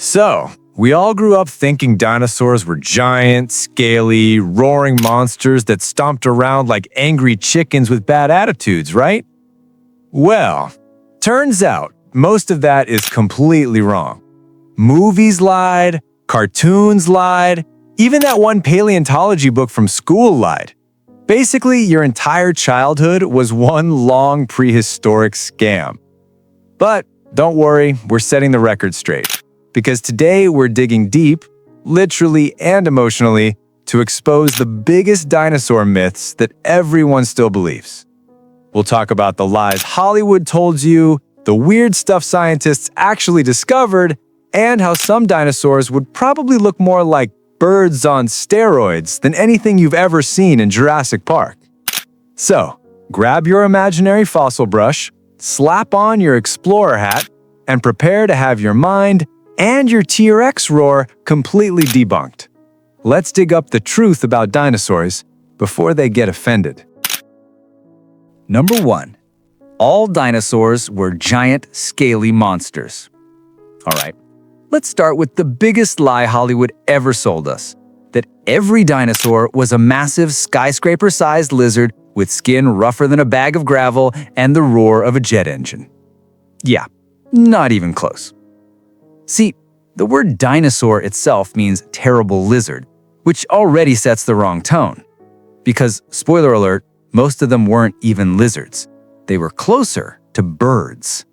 So, we all grew up thinking dinosaurs were giant, scaly, roaring monsters that stomped around like angry chickens with bad attitudes, right? Well, turns out most of that is completely wrong. Movies lied, cartoons lied, even that one paleontology book from school lied. Basically, your entire childhood was one long prehistoric scam. But don't worry, we're setting the record straight. Because today we're digging deep, literally and emotionally, to expose the biggest dinosaur myths that everyone still believes. We'll talk about the lies Hollywood told you, the weird stuff scientists actually discovered, and how some dinosaurs would probably look more like birds on steroids than anything you've ever seen in Jurassic Park. So, grab your imaginary fossil brush, slap on your explorer hat, and prepare to have your mind and your T-Rex roar completely debunked. Let's dig up the truth about dinosaurs before they get offended. Number 1. All dinosaurs were giant, scaly monsters. Alright, let's start with the biggest lie Hollywood ever sold us, that every dinosaur was a massive skyscraper-sized lizard with skin rougher than a bag of gravel and the roar of a jet engine. Yeah, not even close. See, the word dinosaur itself means terrible lizard, which already sets the wrong tone. Because, spoiler alert, most of them weren't even lizards. They were closer to birds.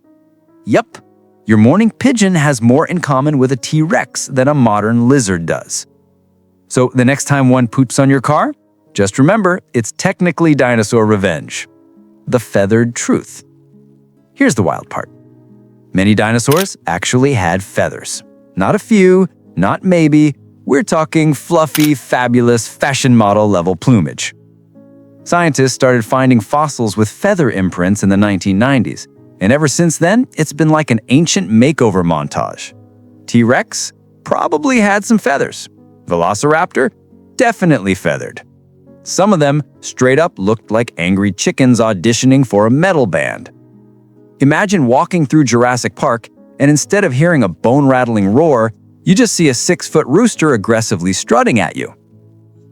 Yup, your morning pigeon has more in common with a T-Rex than a modern lizard does. So the next time one poops on your car, just remember it's technically dinosaur revenge. The feathered truth. Here's the wild part. Many dinosaurs actually had feathers. Not a few, not maybe, we're talking fluffy, fabulous, fashion model level plumage. Scientists started finding fossils with feather imprints in the 1990s, and ever since then, it's been like an ancient makeover montage. T-Rex probably had some feathers. Velociraptor definitely feathered. Some of them straight up looked like angry chickens auditioning for a metal band. Imagine walking through Jurassic Park, and instead of hearing a bone-rattling roar, you just see a 6-foot rooster aggressively strutting at you.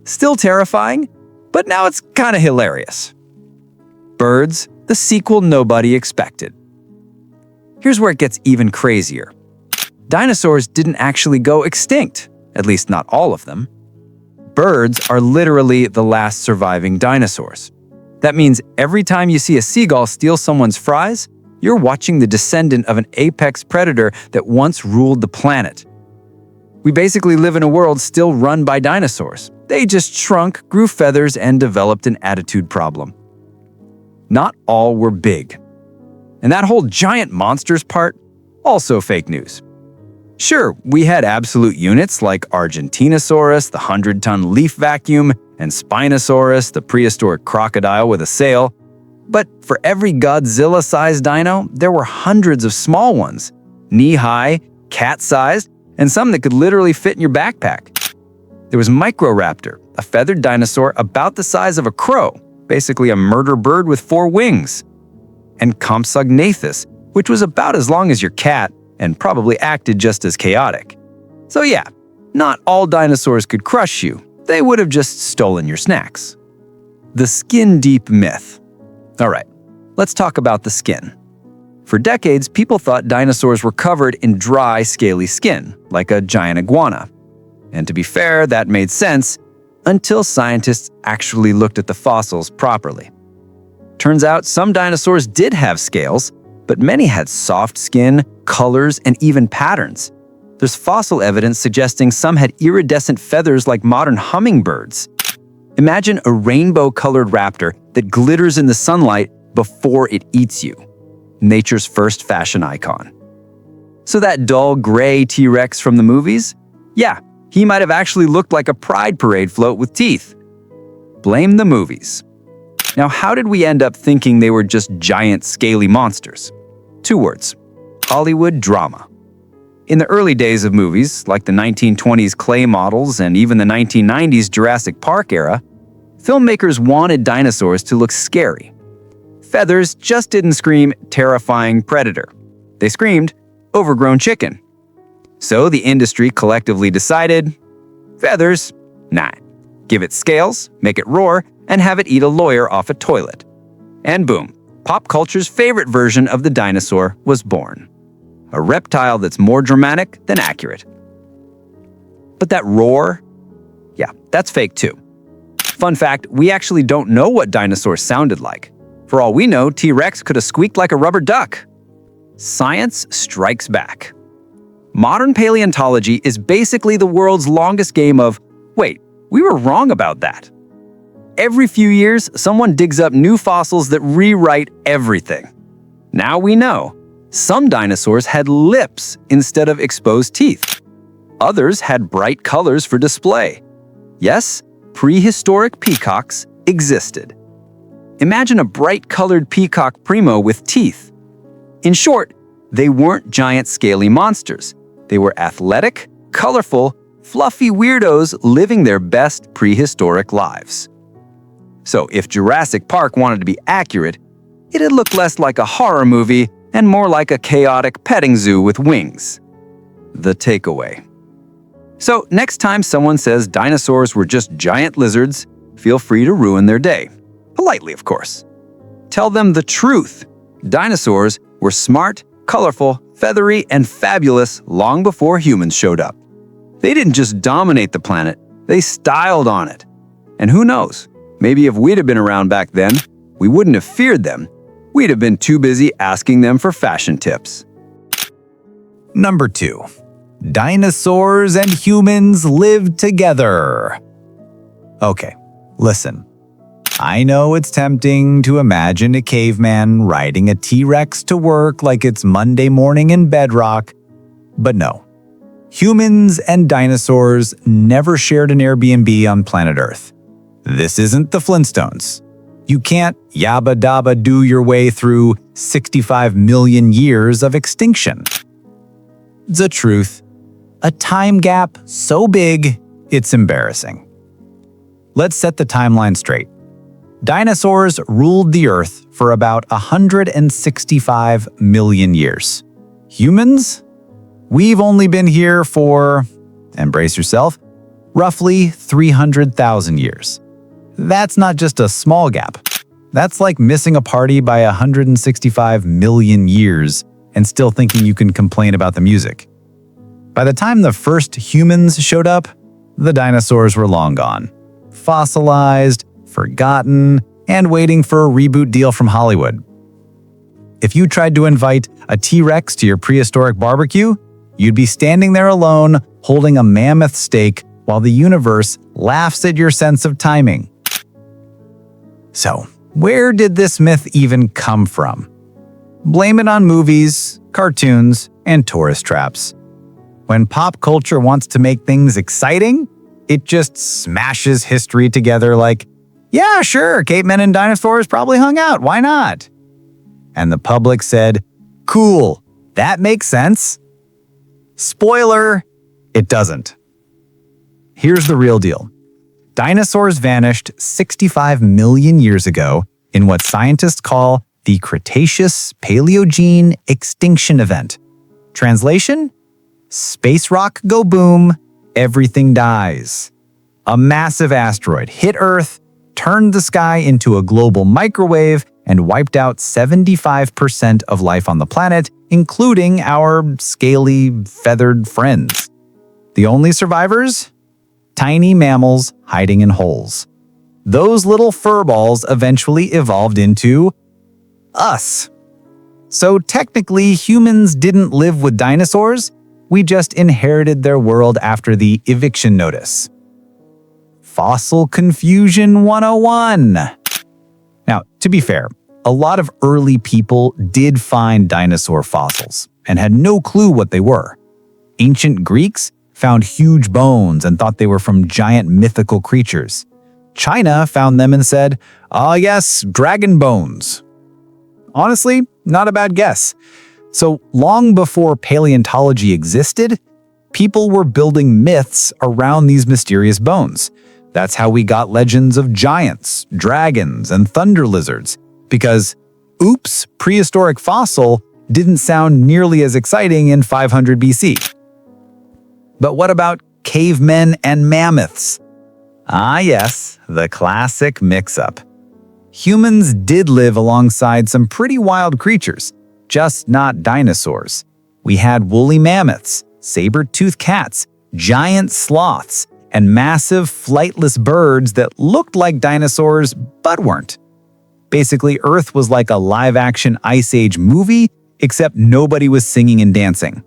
Still terrifying, but now it's kinda hilarious. Birds, the sequel nobody expected. Here's where it gets even crazier. Dinosaurs didn't actually go extinct, at least not all of them. Birds are literally the last surviving dinosaurs. That means every time you see a seagull steal someone's fries, you're watching the descendant of an apex predator that once ruled the planet. We basically live in a world still run by dinosaurs. They just shrunk, grew feathers, and developed an attitude problem. Not all were big. And that whole giant monsters part, also fake news. Sure, we had absolute units like Argentinosaurus, the 100-ton leaf vacuum, and Spinosaurus, the prehistoric crocodile with a sail. But for every Godzilla-sized dino, there were hundreds of small ones, knee-high, cat-sized, and some that could literally fit in your backpack. There was Microraptor, a feathered dinosaur about the size of a crow, basically a murder bird with 4 wings. And Compsognathus, which was about as long as your cat and probably acted just as chaotic. So yeah, not all dinosaurs could crush you. They would have just stolen your snacks. The skin-deep myth. Alright, let's talk about the skin. For decades, people thought dinosaurs were covered in dry, scaly skin, like a giant iguana. And to be fair, that made sense until scientists actually looked at the fossils properly. Turns out some dinosaurs did have scales, but many had soft skin, colors, and even patterns. There's fossil evidence suggesting some had iridescent feathers like modern hummingbirds. Imagine a rainbow-colored raptor that glitters in the sunlight before it eats you. Nature's first fashion icon. So that dull gray T-Rex from the movies? Yeah, he might have actually looked like a pride parade float with teeth. Blame the movies. Now, how did we end up thinking they were just giant, scaly monsters? 2 words: Hollywood drama. In the early days of movies, like the 1920s clay models and even the 1990s Jurassic Park era, filmmakers wanted dinosaurs to look scary. Feathers just didn't scream terrifying predator. They screamed overgrown chicken. So the industry collectively decided, feathers? Nah. Give it scales, make it roar, and have it eat a lawyer off a toilet. And boom, pop culture's favorite version of the dinosaur was born. A reptile that's more dramatic than accurate. But that roar? Yeah, that's fake too. Fun fact, we actually don't know what dinosaurs sounded like. For all we know, T-Rex could have squeaked like a rubber duck. Science strikes back. Modern paleontology is basically the world's longest game of, wait, we were wrong about that. Every few years, someone digs up new fossils that rewrite everything. Now we know. Some dinosaurs had lips instead of exposed teeth. Others had bright colors for display. Yes, prehistoric peacocks existed. Imagine a bright-colored peacock primo with teeth. In short, they weren't giant scaly monsters. They were athletic, colorful, fluffy weirdos living their best prehistoric lives. So if Jurassic Park wanted to be accurate, it'd look less like a horror movie and more like a chaotic petting zoo with wings. The takeaway. So next time someone says dinosaurs were just giant lizards, feel free to ruin their day. Politely, of course. Tell them the truth. Dinosaurs were smart, colorful, feathery, and fabulous long before humans showed up. They didn't just dominate the planet, they styled on it. And who knows, maybe if we'd have been around back then, we wouldn't have feared them. We'd have been too busy asking them for fashion tips. Number 2. Dinosaurs and humans lived together. Okay, listen. I know it's tempting to imagine a caveman riding a T-Rex to work like it's Monday morning in Bedrock, but no. Humans and dinosaurs never shared an Airbnb on planet Earth. This isn't the Flintstones. You can't yabba dabba do your way through 65 million years of extinction. The truth, a time gap so big, it's embarrassing. Let's set the timeline straight. Dinosaurs ruled the Earth for about 165 million years. Humans? We've only been here for, embrace yourself, roughly 300,000 years. That's not just a small gap. That's like missing a party by 165 million years and still thinking you can complain about the music. By the time the first humans showed up, the dinosaurs were long gone. Fossilized, forgotten, and waiting for a reboot deal from Hollywood. If you tried to invite a T-Rex to your prehistoric barbecue, you'd be standing there alone, holding a mammoth steak while the universe laughs at your sense of timing. So, where did this myth even come from? Blame it on movies, cartoons, and tourist traps. When pop culture wants to make things exciting, it just smashes history together like, yeah, sure, cavemen and dinosaurs probably hung out, why not? And the public said, cool, that makes sense. Spoiler, it doesn't. Here's the real deal. Dinosaurs vanished 65 million years ago in what scientists call the Cretaceous-Paleogene extinction event. Translation? Space rock go boom, everything dies. A massive asteroid hit Earth, turned the sky into a global microwave, and wiped out 75% of life on the planet, including our scaly, feathered friends. The only survivors? Tiny mammals hiding in holes. Those little furballs eventually evolved into us. So technically, humans didn't live with dinosaurs, we just inherited their world after the eviction notice. Fossil Confusion 101. Now, to be fair, a lot of early people did find dinosaur fossils and had no clue what they were. Ancient Greeks found huge bones and thought they were from giant mythical creatures. China found them and said, "Ah, yes, dragon bones." Honestly, not a bad guess. So long before paleontology existed, people were building myths around these mysterious bones. That's how we got legends of giants, dragons, and thunder lizards. Because, oops, prehistoric fossil didn't sound nearly as exciting in 500 BC. But what about cavemen and mammoths? Ah yes, the classic mix-up. Humans did live alongside some pretty wild creatures, just not dinosaurs. We had woolly mammoths, saber-toothed cats, giant sloths, and massive flightless birds that looked like dinosaurs but weren't. Basically, Earth was like a live-action Ice Age movie, except nobody was singing and dancing.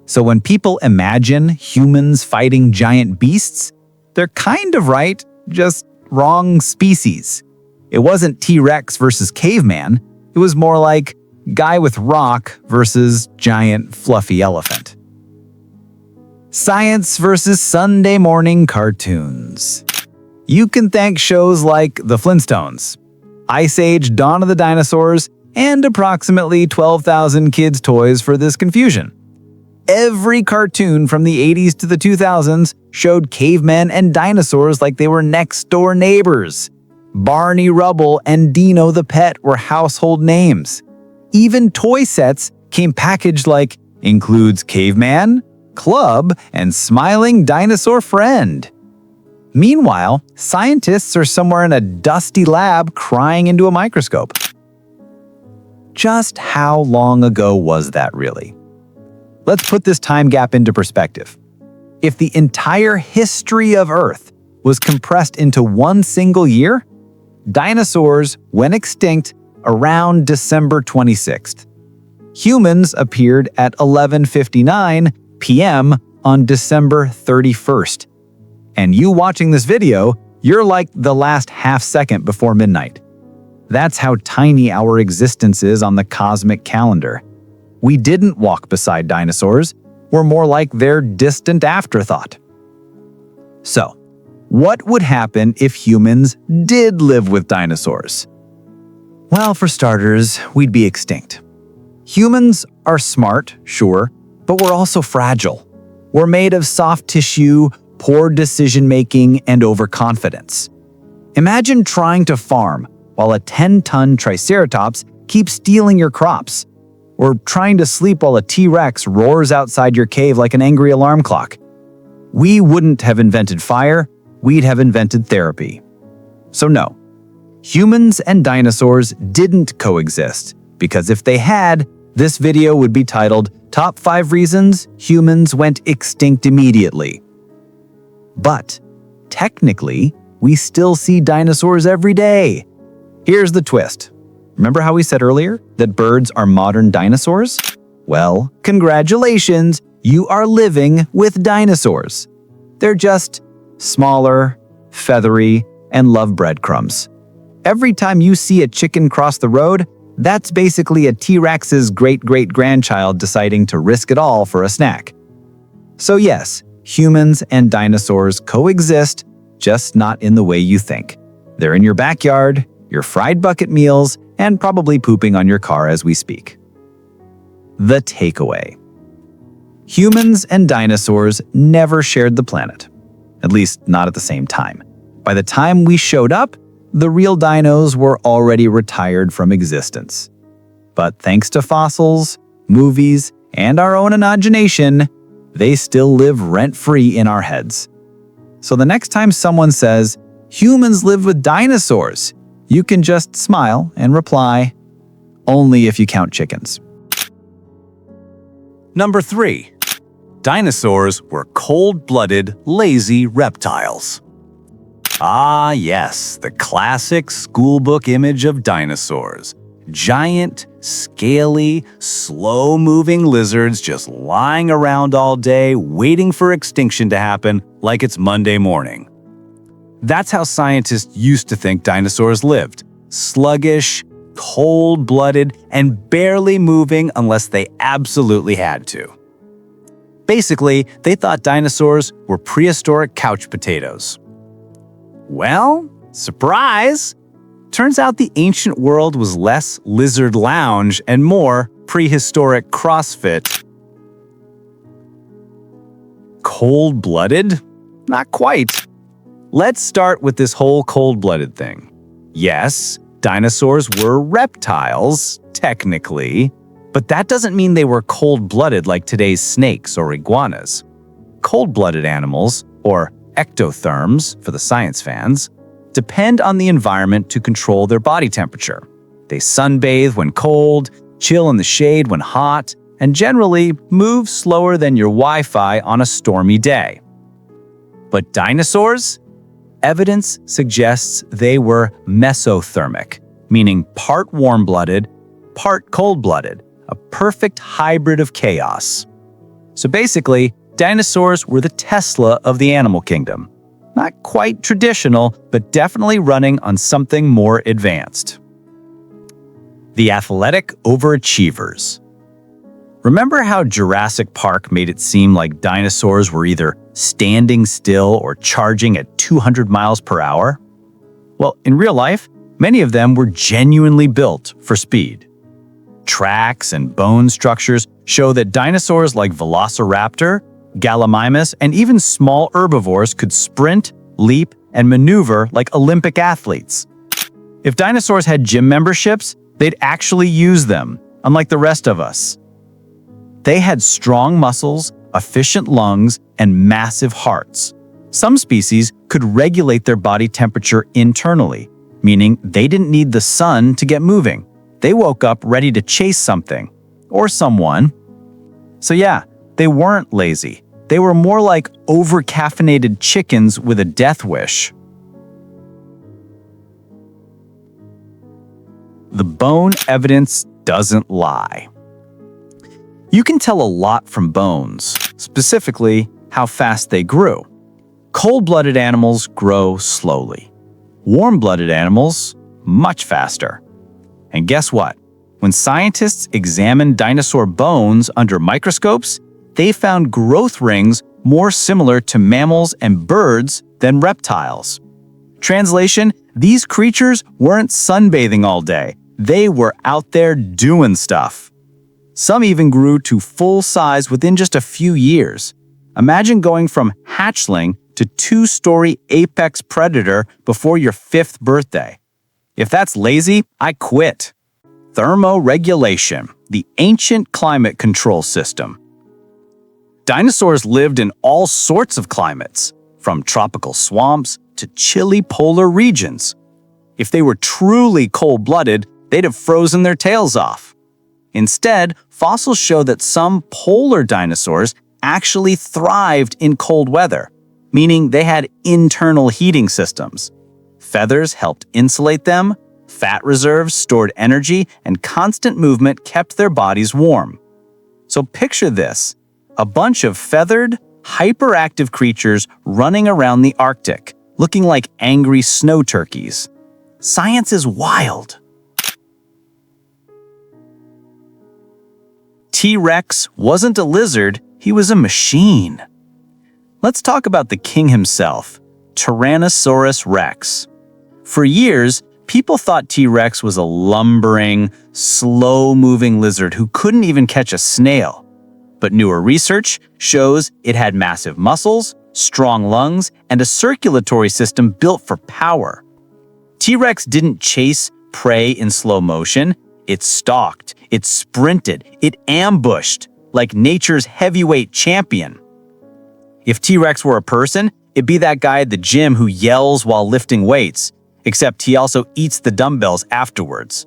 So when people imagine humans fighting giant beasts, they're kind of right, just wrong species. It wasn't T-Rex versus caveman, it was more like guy with rock versus giant fluffy elephant. Science versus Sunday morning cartoons. You can thank shows like The Flintstones, Ice Age, Dawn of the Dinosaurs, and approximately 12,000 kids' toys for this confusion. Every cartoon from the 80s to the 2000s showed cavemen and dinosaurs like they were next-door neighbors. Barney Rubble and Dino the Pet were household names. Even toy sets came packaged like includes caveman, club, and smiling dinosaur friend. Meanwhile, scientists are somewhere in a dusty lab crying into a microscope. Just how long ago was that really? Let's put this time gap into perspective. If the entire history of Earth was compressed into one single year, dinosaurs went extinct around December 26th. Humans appeared at 11:59 p.m. on December 31st. And you watching this video, you're like the last half second before midnight. That's how tiny our existence is on the cosmic calendar. We didn't walk beside dinosaurs, we're more like their distant afterthought. So, what would happen if humans did live with dinosaurs? Well, for starters, we'd be extinct. Humans are smart, sure, but we're also fragile. We're made of soft tissue, poor decision-making, and overconfidence. Imagine trying to farm while a 10-ton triceratops keeps stealing your crops, or trying to sleep while a T-Rex roars outside your cave like an angry alarm clock. We wouldn't have invented fire, we'd have invented therapy. So no, humans and dinosaurs didn't coexist, because if they had, this video would be titled Top 5 Reasons Humans Went Extinct Immediately. But, technically, we still see dinosaurs every day. Here's the twist. Remember how we said earlier that birds are modern dinosaurs? Well, congratulations, you are living with dinosaurs. They're just smaller, feathery, and love breadcrumbs. Every time you see a chicken cross the road, that's basically a T-Rex's great-great-grandchild deciding to risk it all for a snack. So yes, humans and dinosaurs coexist, just not in the way you think. They're in your backyard, your fried bucket meals, and probably pooping on your car as we speak. The takeaway. Humans and dinosaurs never shared the planet. At least not at the same time. By the time we showed up, the real dinos were already retired from existence. But thanks to fossils, movies, and our own imagination, they still live rent-free in our heads. So the next time someone says, humans lived with dinosaurs, you can just smile and reply, only if you count chickens. Number 3. Dinosaurs were cold-blooded, lazy reptiles. Ah, yes, the classic schoolbook image of dinosaurs. Giant, scaly, slow-moving lizards just lying around all day, waiting for extinction to happen like it's Monday morning. That's how scientists used to think dinosaurs lived. Sluggish, cold-blooded, and barely moving unless they absolutely had to. Basically, they thought dinosaurs were prehistoric couch potatoes. Well, surprise! Turns out the ancient world was less lizard lounge and more prehistoric CrossFit. Cold-blooded? Not quite. Let's start with this whole cold-blooded thing. Yes, dinosaurs were reptiles, technically, but that doesn't mean they were cold-blooded like today's snakes or iguanas. Cold-blooded animals, or ectotherms for the science fans, depend on the environment to control their body temperature. They sunbathe when cold, chill in the shade when hot, and generally move slower than your Wi-Fi on a stormy day. But dinosaurs? Evidence suggests they were mesothermic, meaning part warm-blooded, part cold-blooded, a perfect hybrid of chaos. So basically, dinosaurs were the Tesla of the animal kingdom. Not quite traditional, but definitely running on something more advanced. The athletic overachievers. Remember how Jurassic Park made it seem like dinosaurs were either standing still or charging at 200 miles per hour? Well, in real life, many of them were genuinely built for speed. Tracks and bone structures show that dinosaurs like Velociraptor, Gallimimus, and even small herbivores could sprint, leap, and maneuver like Olympic athletes. If dinosaurs had gym memberships, they'd actually use them, unlike the rest of us. They had strong muscles, efficient lungs, and massive hearts. Some species could regulate their body temperature internally, meaning they didn't need the sun to get moving. They woke up ready to chase something, or someone. So yeah, they weren't lazy. They were more like over-caffeinated chickens with a death wish. The bone evidence doesn't lie. You can tell a lot from bones, specifically how fast they grew. Cold-blooded animals grow slowly. Warm-blooded animals, much faster. And guess what? When scientists examined dinosaur bones under microscopes, they found growth rings more similar to mammals and birds than reptiles. Translation, these creatures weren't sunbathing all day. They were out there doing stuff. Some even grew to full size within just a few years. Imagine going from hatchling to two-story apex predator before your 5th birthday. If that's lazy, I quit. Thermoregulation, the ancient climate control system. Dinosaurs lived in all sorts of climates, from tropical swamps to chilly polar regions. If they were truly cold-blooded, they'd have frozen their tails off. Instead, fossils show that some polar dinosaurs actually thrived in cold weather, meaning they had internal heating systems. Feathers helped insulate them, fat reserves stored energy, and constant movement kept their bodies warm. So picture this, a bunch of feathered, hyperactive creatures running around the Arctic, looking like angry snow turkeys. Science is wild. T-Rex wasn't a lizard, he was a machine. Let's talk about the king himself, Tyrannosaurus rex. For years, people thought T-Rex was a lumbering, slow-moving lizard who couldn't even catch a snail. But newer research shows it had massive muscles, strong lungs, and a circulatory system built for power. T-Rex didn't chase prey in slow motion. It stalked, it sprinted, it ambushed, like nature's heavyweight champion. If T-Rex were a person, it'd be that guy at the gym who yells while lifting weights, except he also eats the dumbbells afterwards.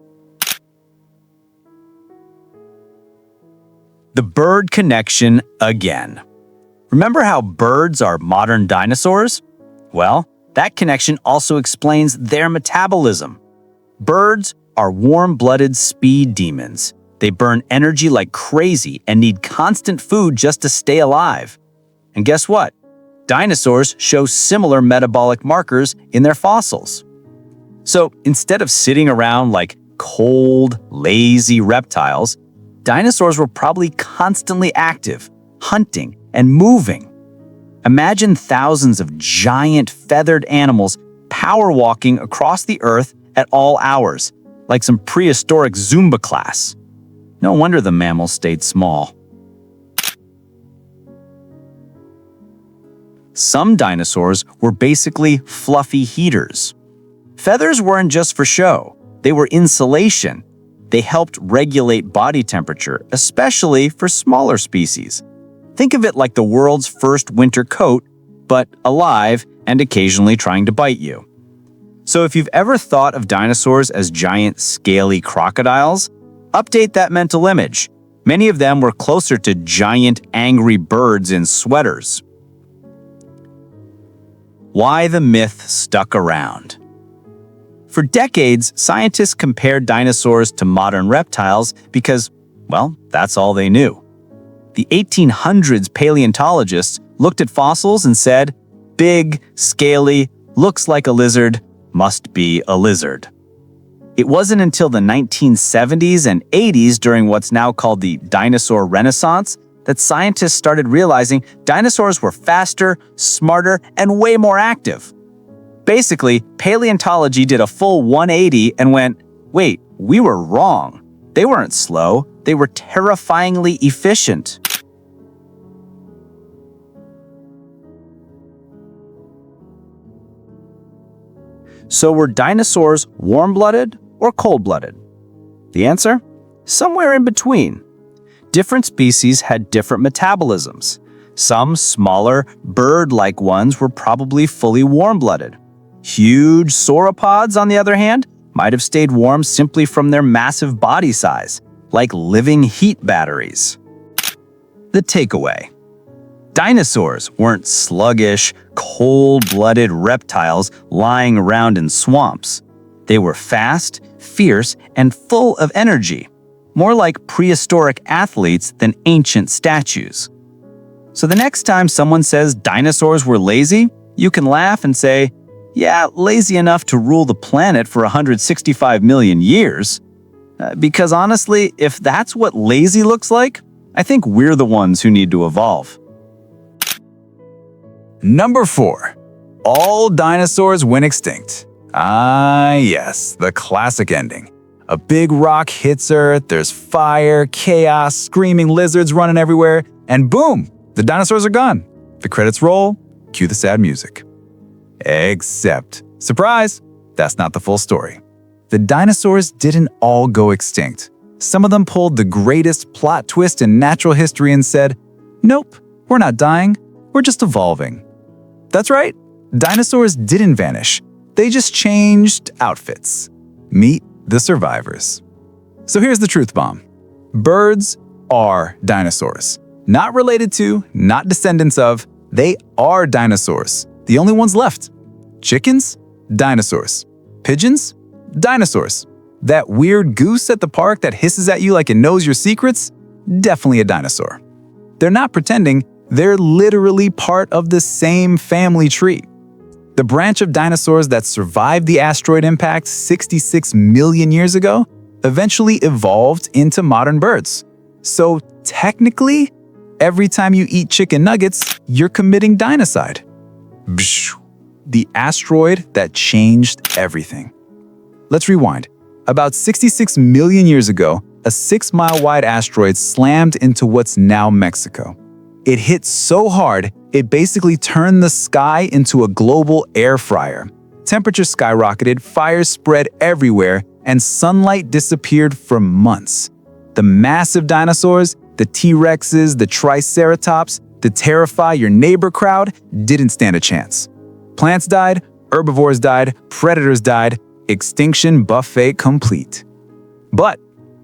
The bird connection again. Remember how birds are modern dinosaurs? Well, that connection also explains their metabolism. Birds are warm-blooded speed demons. They burn energy like crazy and need constant food just to stay alive. And guess what? Dinosaurs show similar metabolic markers in their fossils. So instead of sitting around like cold, lazy reptiles, dinosaurs were probably constantly active, hunting, and moving. Imagine thousands of giant feathered animals power walking across the earth at all hours, like some prehistoric Zumba class. No wonder the mammals stayed small. Some dinosaurs were basically fluffy heaters. Feathers weren't just for show, they were insulation. They helped regulate body temperature, especially for smaller species. Think of it like the world's first winter coat, but alive and occasionally trying to bite you. So if you've ever thought of dinosaurs as giant, scaly crocodiles, update that mental image. Many of them were closer to giant, angry birds in sweaters. Why the myth stuck around. For decades, scientists compared dinosaurs to modern reptiles because, well, that's all they knew. The 1800s paleontologists looked at fossils and said, big, scaly, looks like a lizard, must be a lizard. It wasn't until the 1970s and 80s, during what's now called the dinosaur renaissance, that scientists started realizing dinosaurs were faster, smarter, and way more active. Basically, paleontology did a full 180 and went, wait, we were wrong. They weren't slow, they were terrifyingly efficient. So were dinosaurs warm-blooded or cold-blooded? The answer? Somewhere in between. Different species had different metabolisms. Some smaller, bird-like ones were probably fully warm-blooded. Huge sauropods, on the other hand, might have stayed warm simply from their massive body size, like living heat batteries. The takeaway. Dinosaurs weren't sluggish, cold-blooded reptiles lying around in swamps. They were fast, fierce, and full of energy, more like prehistoric athletes than ancient statues. So the next time someone says dinosaurs were lazy, you can laugh and say, yeah, lazy enough to rule the planet for 165 million years. Because honestly, if that's what lazy looks like, I think we're the ones who need to evolve. Number 4. All dinosaurs went extinct. Ah, yes, the classic ending. A big rock hits Earth, there's fire, chaos, screaming lizards running everywhere, and boom, the dinosaurs are gone. The credits roll, cue the sad music. Except, surprise, that's not the full story. The dinosaurs didn't all go extinct. Some of them pulled the greatest plot twist in natural history and said, nope, we're not dying, we're just evolving. That's right, dinosaurs didn't vanish. They just changed outfits. Meet the survivors. So here's the truth bomb. Birds are dinosaurs. Not related to, not descendants of, they are dinosaurs. The only ones left. Chickens? Dinosaurs. Pigeons? Dinosaurs. That weird goose at the park that hisses at you like it knows your secrets? Definitely a dinosaur. They're not pretending, they're literally part of the same family tree. The branch of dinosaurs that survived the asteroid impact 66 million years ago eventually evolved into modern birds. So technically, every time you eat chicken nuggets, you're committing dinocide. The asteroid that changed everything. Let's rewind. About 66 million years ago, a 6-mile-wide asteroid slammed into what's now Mexico. It hit so hard, it basically turned the sky into a global air fryer. Temperature skyrocketed, fires spread everywhere, and sunlight disappeared for months. The massive dinosaurs, the T-Rexes, the Triceratops, the terrify your neighbor crowd didn't stand a chance. Plants died, herbivores died, predators died, extinction buffet complete. But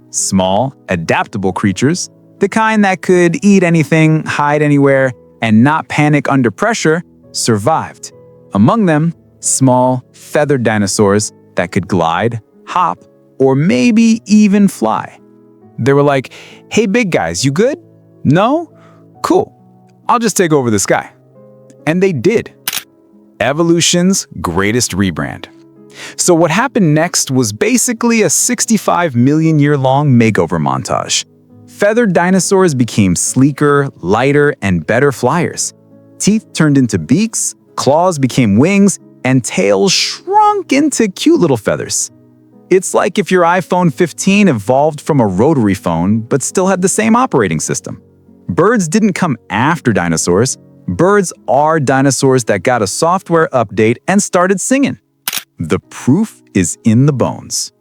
small, adaptable creatures, the kind that could eat anything, hide anywhere, and not panic under pressure, survived. Among them, small, feathered dinosaurs that could glide, hop, or maybe even fly. They were like, hey big guys, you good? No? Cool. I'll just take over the sky. And they did. Evolution's greatest rebrand. So what happened next was basically a 65 million year long makeover montage. Feathered dinosaurs became sleeker, lighter, and better flyers. Teeth turned into beaks, claws became wings, and tails shrunk into cute little feathers. It's like if your iPhone 15 evolved from a rotary phone but still had the same operating system. Birds didn't come after dinosaurs. Birds are dinosaurs that got a software update and started singing. The proof is in the bones.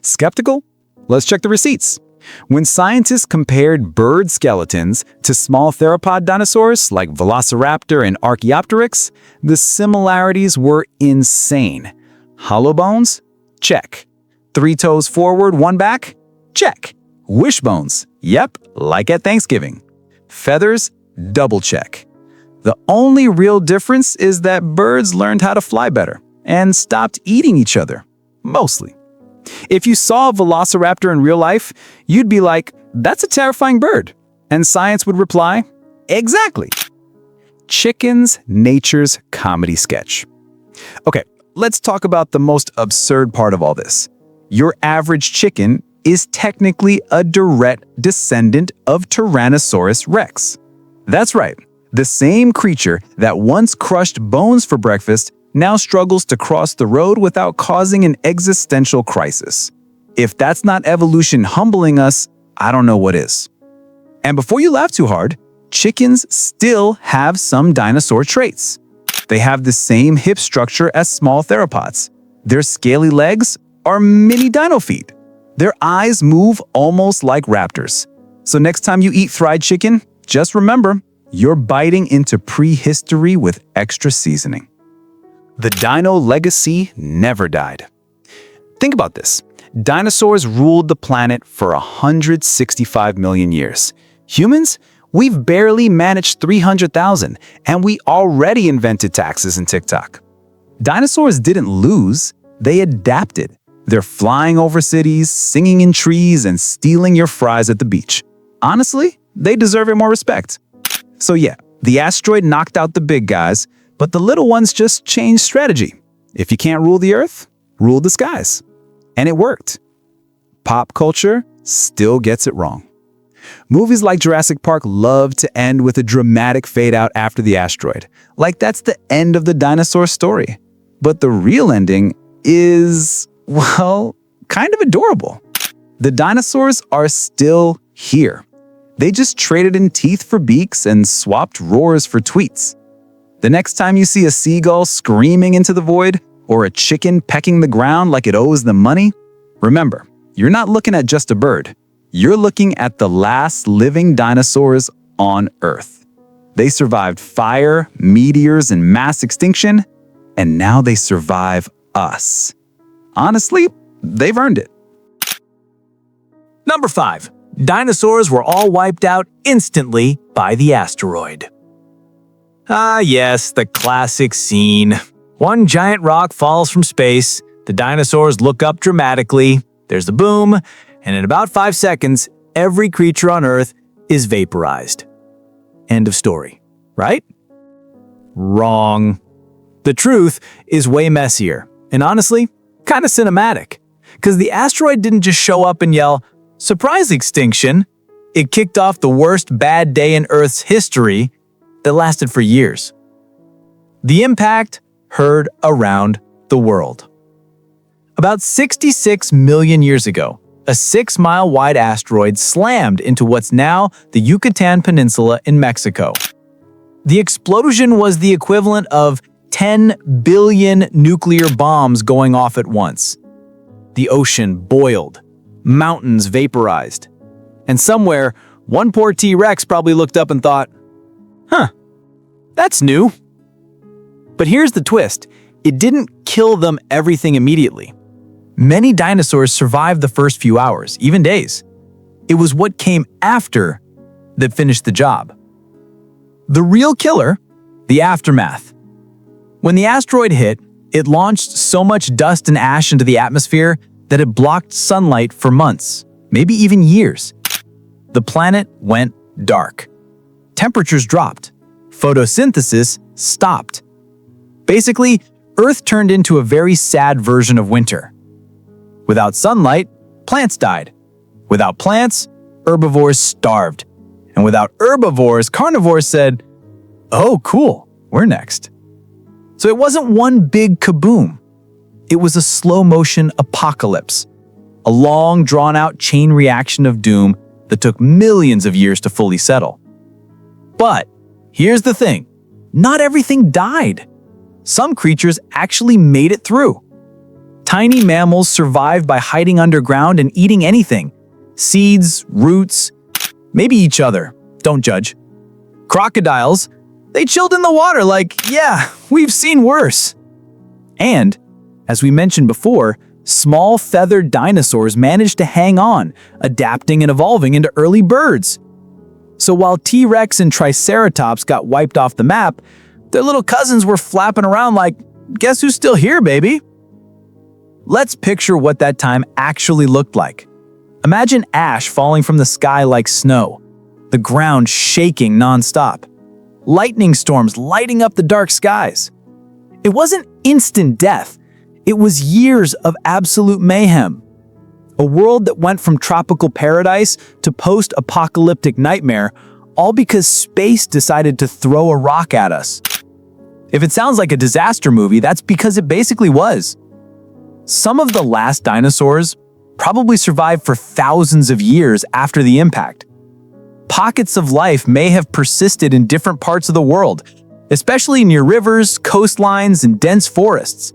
Skeptical? Let's check the receipts. When scientists compared bird skeletons to small theropod dinosaurs like Velociraptor and Archaeopteryx, the similarities were insane. Hollow bones? Check. 3 toes forward, 1 back? Check. Wishbones? Yep, like at Thanksgiving. Feathers? Double check. The only real difference is that birds learned how to fly better and stopped eating each other, mostly. If you saw a velociraptor in real life, you'd be like, "That's a terrifying bird." And science would reply, "Exactly." Chickens, nature's comedy sketch. Okay, let's talk about the most absurd part of all this. Your average chicken is technically a direct descendant of Tyrannosaurus rex. That's right, the same creature that once crushed bones for breakfast now struggles to cross the road without causing an existential crisis. If that's not evolution humbling us, I don't know what is. And before you laugh too hard, chickens still have some dinosaur traits. They have the same hip structure as small theropods. Their scaly legs are mini dino feet. Their eyes move almost like raptors. So next time you eat fried chicken, just remember, you're biting into prehistory with extra seasoning. The dino legacy never died. Think about this. Dinosaurs ruled the planet for 165 million years. Humans, we've barely managed 300,000, and we already invented taxes and TikTok. Dinosaurs didn't lose, they adapted. They're flying over cities, singing in trees, and stealing your fries at the beach. Honestly, they deserve more respect. So yeah, the asteroid knocked out the big guys, but the little ones just changed strategy. If you can't rule the Earth, rule the skies. And it worked. Pop culture still gets it wrong. Movies like Jurassic Park love to end with a dramatic fade out after the asteroid. Like that's the end of the dinosaur story. But the real ending is, well, kind of adorable. The dinosaurs are still here. They just traded in teeth for beaks and swapped roars for tweets. The next time you see a seagull screaming into the void or a chicken pecking the ground like it owes them money, remember, you're not looking at just a bird. You're looking at the last living dinosaurs on Earth. They survived fire, meteors, and mass extinction, and now they survive us. Honestly, they've earned it. Number 5. Dinosaurs were all wiped out instantly by the asteroid. Ah yes, the classic scene. One giant rock falls from space, the dinosaurs look up dramatically, there's a boom, and in about 5 seconds, every creature on Earth is vaporized. End of story, right? Wrong. The truth is way messier, and honestly, kind of cinematic. Because the asteroid didn't just show up and yell, "Surprise extinction!" It kicked off the worst bad day in Earth's history that lasted for years. The impact heard around the world. About 66 million years ago, a 6-mile-wide asteroid slammed into what's now the Yucatan Peninsula in Mexico. The explosion was the equivalent of 10 billion nuclear bombs going off at once. The ocean boiled, mountains vaporized, and somewhere, one poor T-Rex probably looked up and thought, that's new. But here's the twist. It didn't kill them everything immediately. Many dinosaurs survived the first few hours, even days. It was what came after that finished the job. The real killer, the aftermath. When the asteroid hit, it launched so much dust and ash into the atmosphere that it blocked sunlight for months, maybe even years. The planet went dark. Temperatures dropped. Photosynthesis stopped. Basically, Earth turned into a very sad version of winter. Without sunlight, plants died. Without plants, herbivores starved. And without herbivores, carnivores said, "Oh, cool, we're next." So it wasn't one big kaboom. It was a slow-motion apocalypse, a long, drawn-out chain reaction of doom that took millions of years to fully settle. But here's the thing. Not everything died. Some creatures actually made it through. Tiny mammals survived by hiding underground and eating anything. seeds, roots, maybe each other. Don't judge. Crocodiles, they chilled in the water like, yeah, we've seen worse. And, as we mentioned before, small feathered dinosaurs managed to hang on, adapting and evolving into early birds. So while T-Rex and Triceratops got wiped off the map, their little cousins were flapping around like, guess who's still here, baby? Let's picture what that time actually looked like. Imagine ash falling from the sky like snow, the ground shaking nonstop, lightning storms lighting up the dark skies. It wasn't instant death. It was years of absolute mayhem. A world that went from tropical paradise to post-apocalyptic nightmare, all because space decided to throw a rock at us. If it sounds like a disaster movie, that's because it basically was. Some of the last dinosaurs probably survived for thousands of years after the impact. Pockets of life may have persisted in different parts of the world, especially near rivers, coastlines, and dense forests.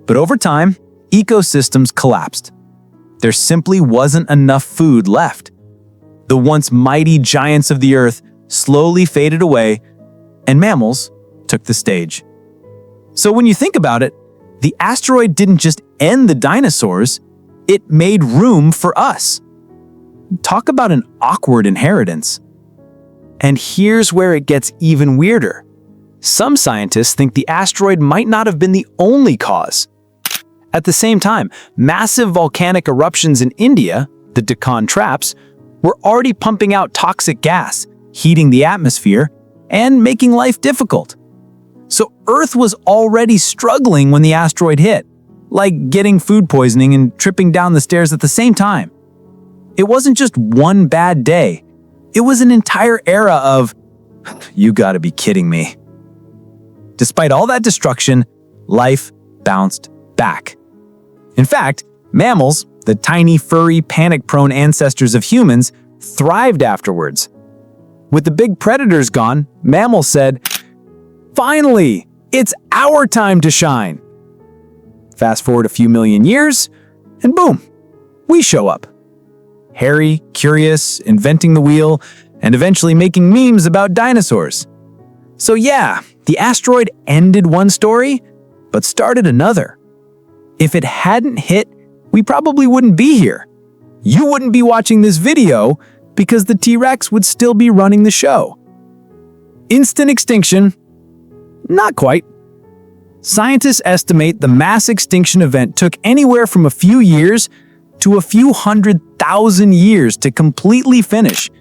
But over time, ecosystems collapsed. There simply wasn't enough food left. The once mighty giants of the earth slowly faded away, and mammals took the stage. So when you think about it, the asteroid didn't just end the dinosaurs, it made room for us. Talk about an awkward inheritance. And here's where it gets even weirder. Some scientists think the asteroid might not have been the only cause. At the same time, massive volcanic eruptions in India, the Deccan Traps, were already pumping out toxic gas, heating the atmosphere, and making life difficult. So Earth was already struggling when the asteroid hit, like getting food poisoning and tripping down the stairs at the same time. It wasn't just one bad day. It was an entire era of, you gotta be kidding me. Despite all that destruction, life bounced back. In fact, mammals, the tiny, furry, panic-prone ancestors of humans, thrived afterwards. With the big predators gone, mammals said, finally, it's our time to shine. Fast forward a few million years, and boom, we show up. Hairy, curious, inventing the wheel, and eventually making memes about dinosaurs. So yeah, the asteroid ended one story, but started another. If it hadn't hit, we probably wouldn't be here. You wouldn't be watching this video because the T-Rex would still be running the show. Instant extinction? Not quite. Scientists estimate the mass extinction event took anywhere from a few years to a few 100,000 years to completely finish.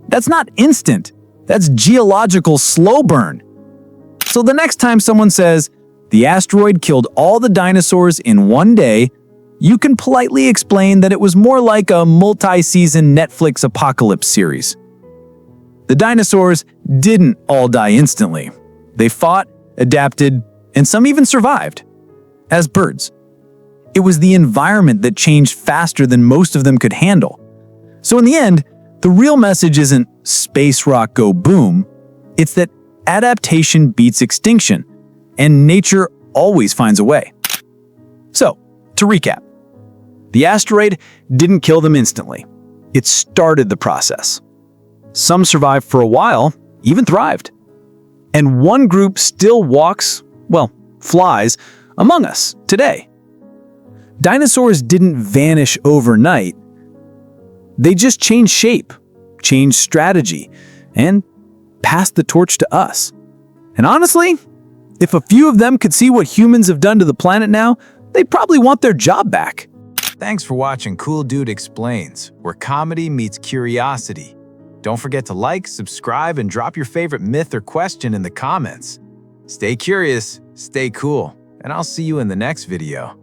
That's not instant. That's geological slow burn. So the next time someone says, the asteroid killed all the dinosaurs in one day, you can politely explain that it was more like a multi-season Netflix apocalypse series. The dinosaurs didn't all die instantly. They fought, adapted, and some even survived. As birds. It was the environment that changed faster than most of them could handle. So in the end, the real message isn't space rock go boom, it's that adaptation beats extinction, and nature always finds a way. So, to recap, the asteroid didn't kill them instantly. It started the process. Some survived for a while, even thrived. And one group still walks, well, flies, among us today. Dinosaurs didn't vanish overnight. They just changed shape, changed strategy, and passed the torch to us. And honestly, if a few of them could see what humans have done to the planet now, they'd probably want their job back. Thanks for watching Cool Dude Explains, where comedy meets curiosity. Don't forget to like, subscribe, and drop your favorite myth or question in the comments. Stay curious, stay cool, and I'll see you in the next video.